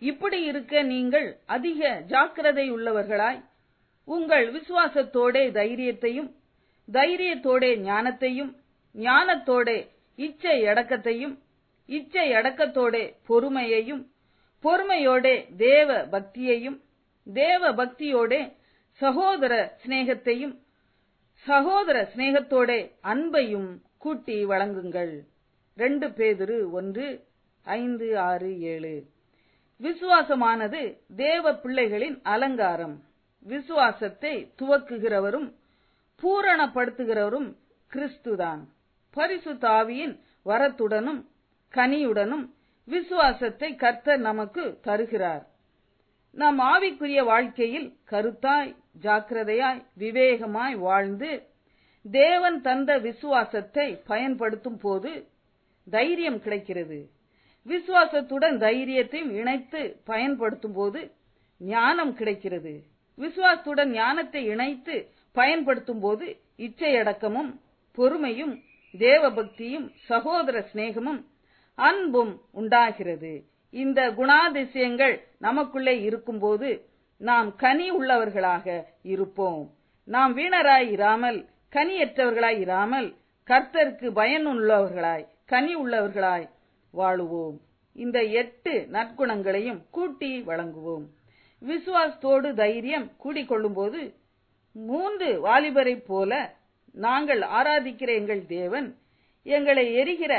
இப்படி இருக்க நீங்கள் அதிக ஜாக்கிரதை உள்ளவர்களாய் உங்கள் விசுவாசத்தோடே தைரியத்தையும், தைரியத்தோடே ஞானத்தையும், ஞானத்தோடே இச்சை அடக்கத்தையும், இச்சை அடக்கத்தோடே பொறுமையையும், பொறுமையோடே தேவ பக்தியையும், தேவ பக்தியோடே சகோதர சிநேகத்தையும், சகோதர சிநேகத்தோடே அன்பையும் கூட்டி வழங்குங்கள். 2 பேதுரு 1:5-6-7. விசுவாசமானது தேவ பிள்ளைகளின் அலங்காரம். விசுவாசத்தை துவக்குகிறவரும் பூரணப்படுத்துகிறவரும் கிறிஸ்துதான். பரிசுத்த ஆவியின் வரத்துடனும் கனியுடனும் விசுவாசத்தை கர்த்தர் நமக்கு தருகிறார். நம் ஆவிக்குரிய வாழ்க்கையில் கருத்தாய், ஜாக்கிரதையாய், விவேகமாய் வாழ்ந்து தேவன் தந்த விசுவாசத்தை பயன்படுத்தும் போது தைரியம் கிடைக்கிறது. விசுவாசத்துடன் தைரியத்தையும் இணைத்து பயன்படுத்தும் போது ஞானம் கிடைக்கிறது. விசுவாசத்துடன் ஞானத்தை இணைத்து பயன்படுத்தும் போது இச்சையடக்கமும், பொறுமையும், தேவபக்தியும், சகோதர சிநேகமும், அன்பும் உண்டாகிறது. இந்த குணாதிசயங்கள் நமக்குள்ளே இருக்கும்போது நாம் கனி உள்ளவர்களாக இருப்போம். நாம் வீணராய் இராமல், கனியற்றவர்களாய் இராமல், கர்த்தருக்கு பயனுள்ளவர்களாய், கனி உள்ளவர்களாய் வாழுவோம். இந்த 8 நற்குணங்களையும் கூட்டி வழங்குவோம். விசுவாசத்தோடு தைரியம் கூடிக்கொள்ளும் போது 3 வாலிபரை போல நாங்கள் ஆராதிக்கிற எங்கள் தேவன் எங்களை எரிகிற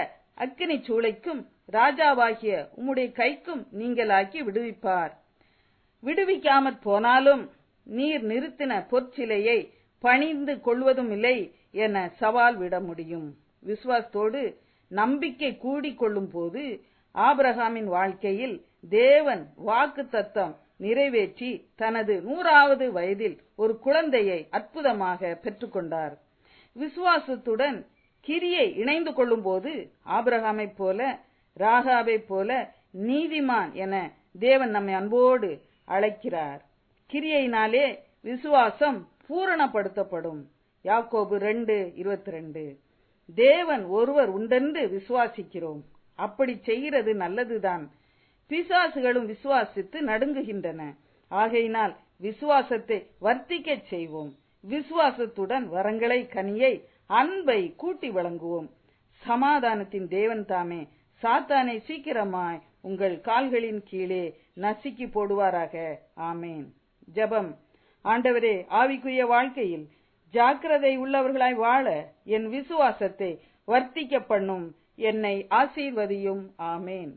அக்கினி சூளைக்கும் ராஜாவாகிய உம்முடைய கைக்கும் நீங்களாக்கி விடுவிப்பார். விடுவிக்காமற் போனாலும் நீர் நிறுத்தின பொற்சிலையை பணிந்து கொள்வதும் இல்லை என சவால் விட முடியும். விசுவாசத்தோடு நம்பிக்கை கூடிக்கொள்ளும் போது ஆபிரகாமின் வாழ்க்கையில் தேவன் வாக்குத்தத்தம் நிறைவேற்றி தனது 100வது வயதில் ஒரு குழந்தையை அற்புதமாக பெற்றுக்கொண்டார். விசுவாசத்துடன் கிரியை இணைந்து கொள்ளும் போது ஆபிரகாமை போல, ராகாபை போல நீதிமான் என தேவன் நம்மை அன்போடு அழைக்கிறார். கிரியையினாலே விசுவாசம் பூரணப்படுத்தப்படும். யாக்கோபு 2:22. தேவன் ஒருவர் உண்டென்று விசுவாசிக்கிறோம். அப்படி செய்கிறது நல்லதுதான். பிசாசுகளும் விசுவாசித்து நடுங்குகின்றன. ஆகையினால் விசுவாசத்தை வர்த்திக்கச் செய்வோம். விசுவாசத்துடன் வரங்களை, கனியை, அன்பை கூட்டி வழங்குவோம். சமாதானத்தின் தேவன் தாமே சாத்தானை சீக்கிரமாய் உங்கள் கால்களின் கீழே நசுக்கி போடுவாராக. ஆமேன். ஜெபம். ஆண்டவரே, ஆவிக்குரிய வாழ்க்கையில் ஜாக்கிரதை உள்ளவர்களாய் வாழ என் விசுவாசத்தை வர்த்திக்க பண்ணும். என்னை ஆசீர்வதியும். ஆமேன்.